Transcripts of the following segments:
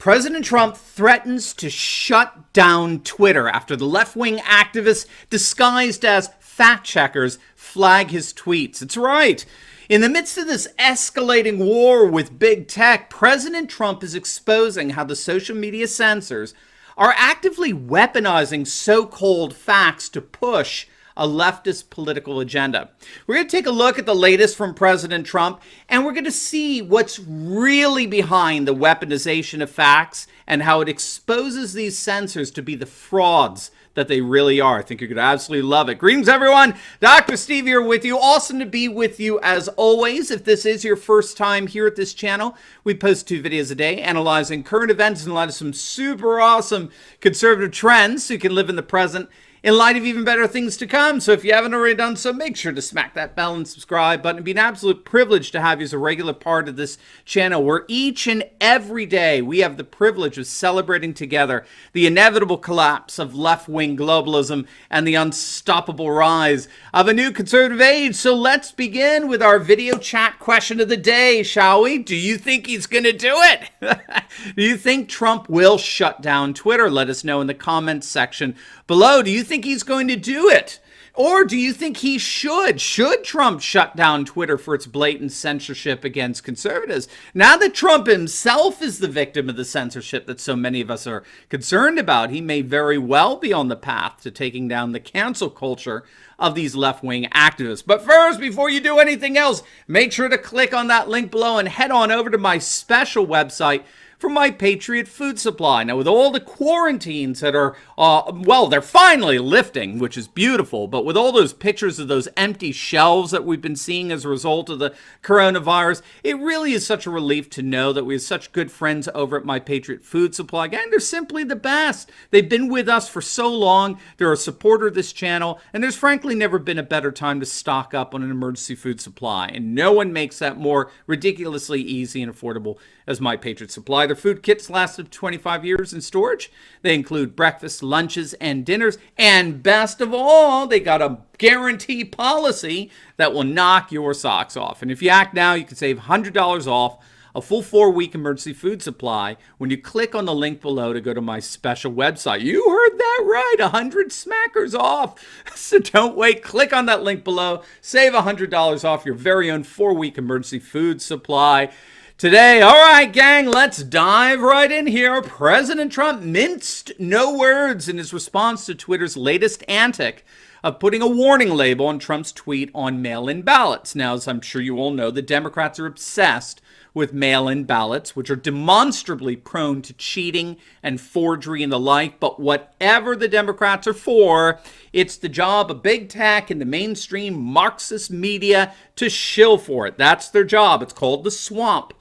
President Trump threatens to shut down Twitter after the left-wing activists disguised as fact-checkers flag his tweets. It's right. In the midst of this escalating war with big tech, President Trump is exposing how the social media censors are actively weaponizing so-called facts to push a leftist political agenda. We're going to take a look at the latest from President Trump, and we're going to see what's really behind the weaponization of facts and how it exposes these censors to be the frauds that they really are. I think you're going to absolutely love it. Greetings, everyone. Dr. Steve here with you. Awesome to be with you as always. If this is your first time here at this channel, we post 2 videos a day analyzing current events in light of some super awesome conservative trends so you can live in the present in light of even better things to come. So if you haven't already done so, make sure to smack that bell and subscribe button. It'd be an absolute privilege to have you as a regular part of this channel, where each and every day we have the privilege of celebrating together the inevitable collapse of left-wing globalism and the unstoppable rise of a new conservative age. So let's begin with our video chat question of the day, shall we? Do you think he's going to do it? Do you think Trump will shut down Twitter? Let us know in the comments section below. Do you think he's going to do it? Or do you think he should? Should Trump shut down Twitter for its blatant censorship against conservatives? Now that Trump himself is the victim of the censorship that so many of us are concerned about, he may very well be on the path to taking down the cancel culture of these left-wing activists. But first, before you do anything else, make sure to click on that link below and head on over to my special website for My Patriot Food Supply. Now, with all the quarantines that are, well, they're finally lifting, which is beautiful, but with all those pictures of those empty shelves that we've been seeing as a result of the coronavirus, it really is such a relief to know that we have such good friends over at My Patriot Food Supply. Again, they're simply the best. They've been with us for so long. They're a supporter of this channel, and there's frankly never been a better time to stock up on an emergency food supply, and no one makes that more ridiculously easy and affordable as My Patriot Supply. Their food kits last up to 25 years in storage. They include breakfast, lunches, and dinners. And best of all, they got a guarantee policy that will knock your socks off. And if you act now, you can save $100 off a full 4-week emergency food supply when you click on the link below to go to my special website. You heard that right, 100 smackers off. So don't wait, click on that link below, save $100 off your very own 4-week emergency food supply today. All right, gang, let's dive right in here. President Trump minced no words in his response to Twitter's latest antic of putting a warning label on Trump's tweet on mail-in ballots. Now, as I'm sure you all know, the Democrats are obsessed with mail-in ballots, which are demonstrably prone to cheating and forgery and the like. But whatever the Democrats are for, it's the job of big tech and the mainstream Marxist media to shill for it. That's their job. It's called the swamp.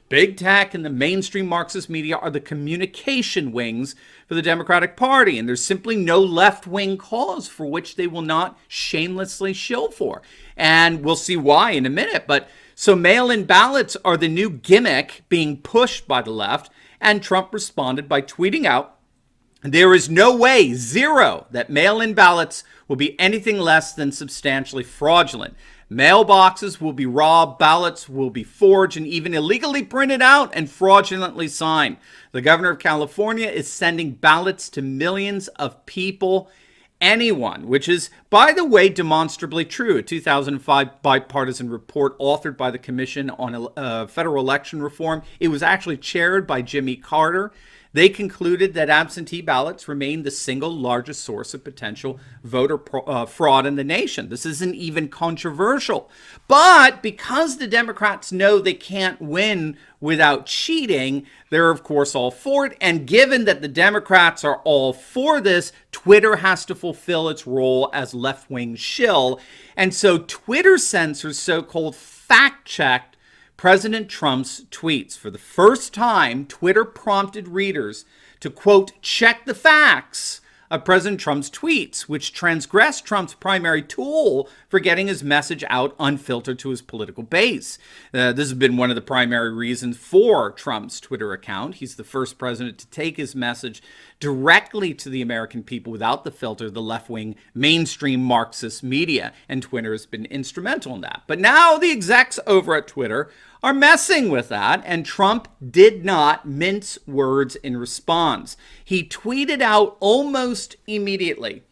Big tech and the mainstream Marxist media are the communication wings for the Democratic Party, and there's simply no left-wing cause for which they will not shamelessly shill for. And we'll see why in a minute. But so mail-in ballots are the new gimmick being pushed by the left, and Trump responded by tweeting out, "There is no way, zero, that mail-in ballots will be anything less than substantially fraudulent. Mailboxes will be robbed, ballots will be forged and even illegally printed out and fraudulently signed. The governor of California is sending ballots to millions of people, anyone," which is, by the way, demonstrably true. A 2005 bipartisan report authored by the Commission on Federal Election Reform. It was actually chaired by Jimmy Carter. They concluded that absentee ballots remain the single largest source of potential voter fraud in the nation. This isn't even controversial. But because the Democrats know they can't win without cheating, they're of course all for it. And given that the Democrats are all for this, Twitter has to fulfill its role as left-wing shill. And so Twitter censors so-called fact-checked President Trump's tweets. For the first time, Twitter prompted readers to, quote, check the facts of President Trump's tweets, which transgressed Trump's primary tool for getting his message out unfiltered to his political base. This has been one of the primary reasons for Trump's Twitter account. He's the first president to take his message directly to the American people without the filter of the left-wing mainstream Marxist media, and Twitter has been instrumental in that. But now the execs over at Twitter are messing with that, and Trump did not mince words in response. He tweeted out almost immediately,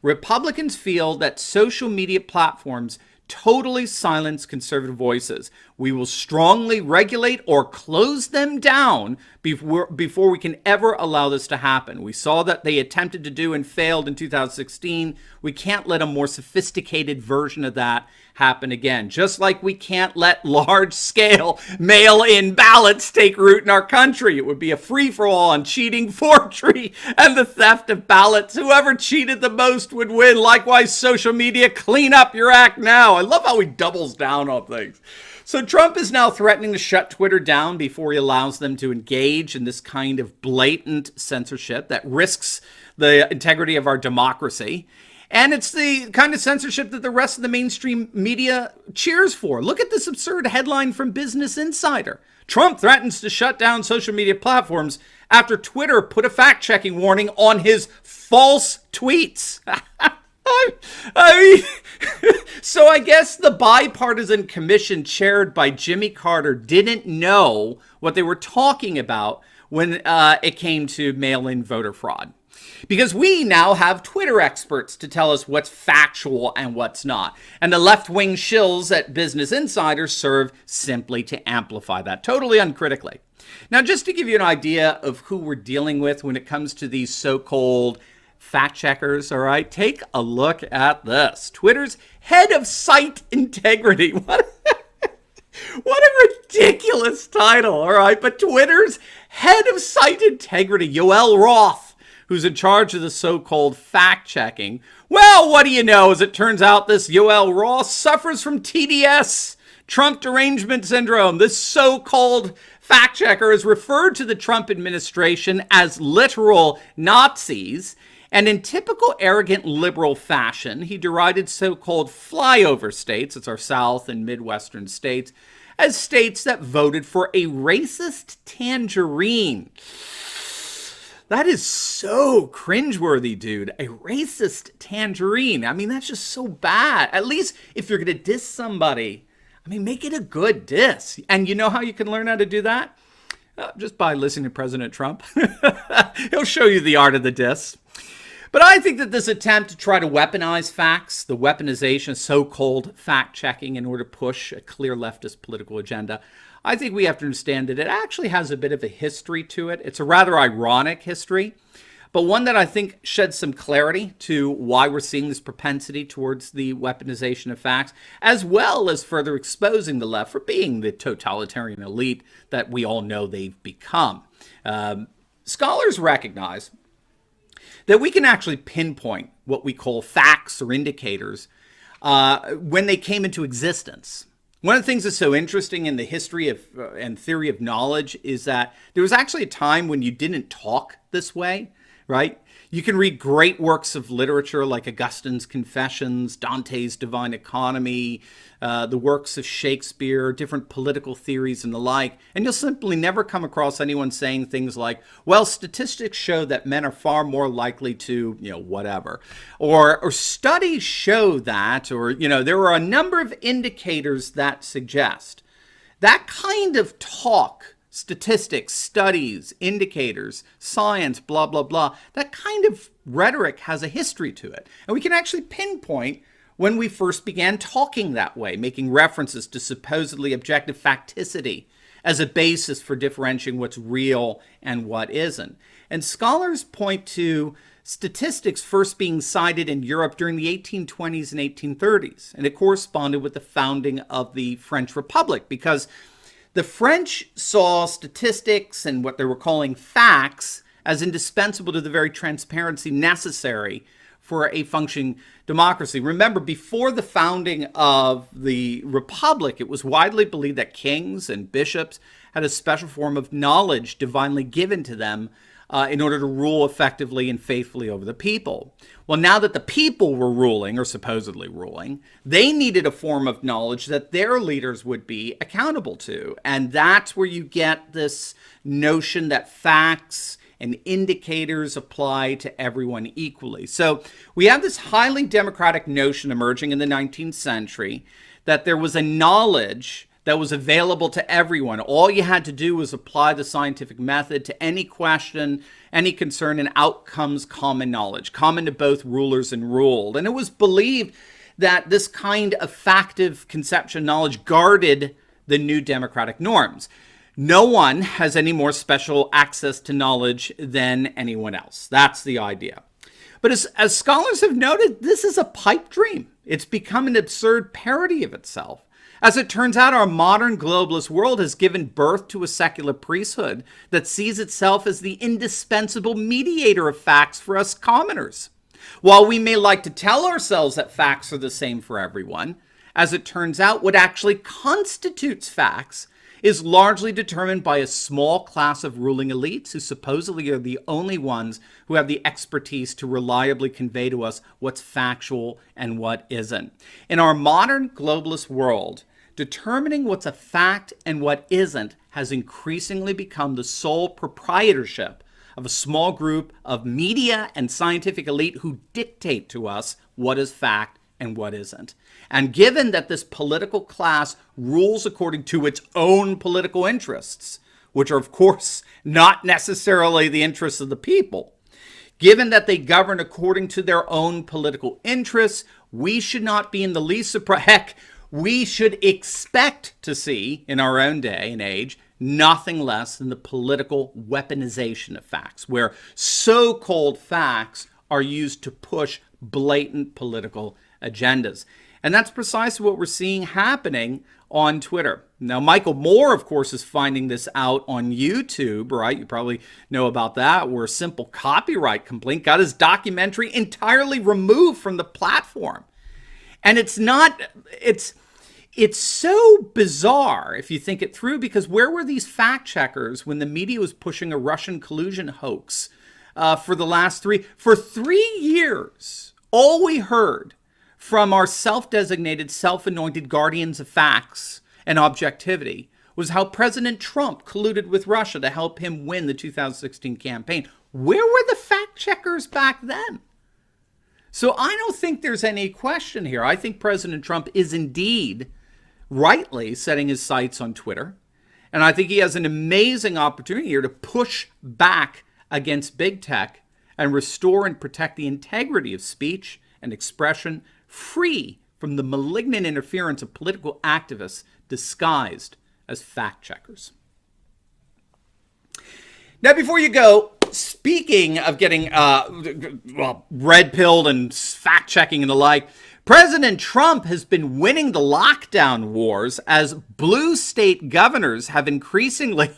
Republicans feel that social media platforms totally silence conservative voices. We will strongly regulate or close them down before we can ever allow this to happen. We saw that they attempted to do and failed in 2016. We can't let a more sophisticated version of that happen again. Just like we can't let large-scale mail-in ballots take root in our country. It would be a free-for-all on cheating, forgery, and the theft of ballots. Whoever cheated the most would win. Likewise, social media, clean up your act now. I love how he doubles down on things. So Trump is now threatening to shut Twitter down before he allows them to engage in this kind of blatant censorship that risks the integrity of our democracy. And it's the kind of censorship that the rest of the mainstream media cheers for. Look at this absurd headline from Business Insider. Trump threatens to shut down social media platforms after Twitter put a fact-checking warning on his false tweets. I mean, so I guess the bipartisan commission chaired by Jimmy Carter didn't know what they were talking about when it came to mail-in voter fraud. Because we now have Twitter experts to tell us what's factual and what's not. And the left-wing shills at Business Insider serve simply to amplify that, totally uncritically. Now, just to give you an idea of who we're dealing with when it comes to these so-called fact checkers, all right, take a look at this. Twitter's head of site integrity. What a ridiculous title, all right? But Twitter's head of site integrity, Yoel Roth, who's in charge of the so-called fact-checking. Well, what do you know? As it turns out, this Yoel Roth suffers from TDS, Trump derangement syndrome. This so-called fact-checker is referred to the Trump administration as literal Nazis. And in typical arrogant liberal fashion, he derided so-called flyover states, it's our South and Midwestern states, as states that voted for a racist tangerine. That is so cringeworthy, dude. A racist tangerine. I mean, that's just so bad. At least if you're going to diss somebody, I mean, make it a good diss. And you know how you can learn how to do that? Just by listening to President Trump. He'll show you the art of the diss. But I think that this attempt to try to weaponize facts, the weaponization of so-called fact-checking in order to push a clear leftist political agenda, I think we have to understand that it actually has a bit of a history to it. It's a rather ironic history, but one that I think sheds some clarity to why we're seeing this propensity towards the weaponization of facts, as well as further exposing the left for being the totalitarian elite that we all know they've become. Scholars recognize that we can actually pinpoint what we call facts or indicators when they came into existence. One of the things that's so interesting in the history of and theory of knowledge is that there was actually a time when you didn't talk this way, right? You can read great works of literature like Augustine's Confessions, Dante's Divine Economy, the works of Shakespeare, different political theories and the like, and you'll simply never come across anyone saying things like, well, statistics show that men are far more likely to, whatever. Or studies show that, or, there are a number of indicators that suggest. That kind of talk, statistics, studies, indicators, science, blah, blah, blah, that kind of rhetoric has a history to it. And we can actually pinpoint when we first began talking that way, making references to supposedly objective facticity as a basis for differentiating what's real and what isn't. And scholars point to statistics first being cited in Europe during the 1820s and 1830s. And it corresponded with the founding of the French Republic, because the French saw statistics and what they were calling facts as indispensable to the very transparency necessary for a functioning democracy. Remember, before the founding of the Republic, it was widely believed that kings and bishops had a special form of knowledge divinely given to them in order to rule effectively and faithfully over the people. Well, now that the people were ruling, or supposedly ruling, they needed a form of knowledge that their leaders would be accountable to. And that's where you get this notion that facts and indicators apply to everyone equally. So we have this highly democratic notion emerging in the 19th century that there was a knowledge that was available to everyone. All you had to do was apply the scientific method to any question, any concern, and out comes common knowledge, common to both rulers and ruled. And it was believed that this kind of factive conception knowledge guarded the new democratic norms. No one has any more special access to knowledge than anyone else. That's the idea. But as scholars have noted, this is a pipe dream. It's become an absurd parody of itself. As it turns out, our modern globalist world has given birth to a secular priesthood that sees itself as the indispensable mediator of facts for us commoners. While we may like to tell ourselves that facts are the same for everyone, as it turns out, what actually constitutes facts is largely determined by a small class of ruling elites who supposedly are the only ones who have the expertise to reliably convey to us what's factual and what isn't. In our modern globalist world, determining what's a fact and what isn't has increasingly become the sole proprietorship of a small group of media and scientific elite who dictate to us what is fact and what isn't. And given that this political class rules according to its own political interests, which are, of course, not necessarily the interests of the people, given that they govern according to their own political interests, we should not be in the least surprised. Heck, we should expect to see in our own day and age nothing less than the political weaponization of facts, where so-called facts are used to push blatant political agendas. And that's precisely what we're seeing happening on Twitter. Now, Michael Moore, of course, is finding this out on YouTube, right? You probably know about that, where a simple copyright complaint got his documentary entirely removed from the platform. And it's so bizarre if you think it through, because where were these fact checkers when the media was pushing a Russian collusion hoax for the last 3 years? All we heard from our self-designated, self-anointed guardians of facts and objectivity was how President Trump colluded with Russia to help him win the 2016 campaign. Where were the fact checkers back then? So I don't think there's any question here. I think President Trump is indeed rightly setting his sights on Twitter. And I think he has an amazing opportunity here to push back against big tech and restore and protect the integrity of speech and expression, free from the malignant interference of political activists disguised as fact checkers. Now, before you go, speaking of getting red-pilled and fact-checking and the like, President Trump has been winning the lockdown wars as blue state governors have increasingly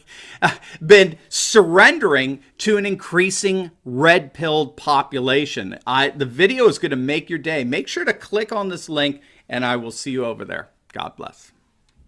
been surrendering to an increasing red-pilled population. The video is going to make your day. Make sure to click on this link, and I will see you over there. God bless.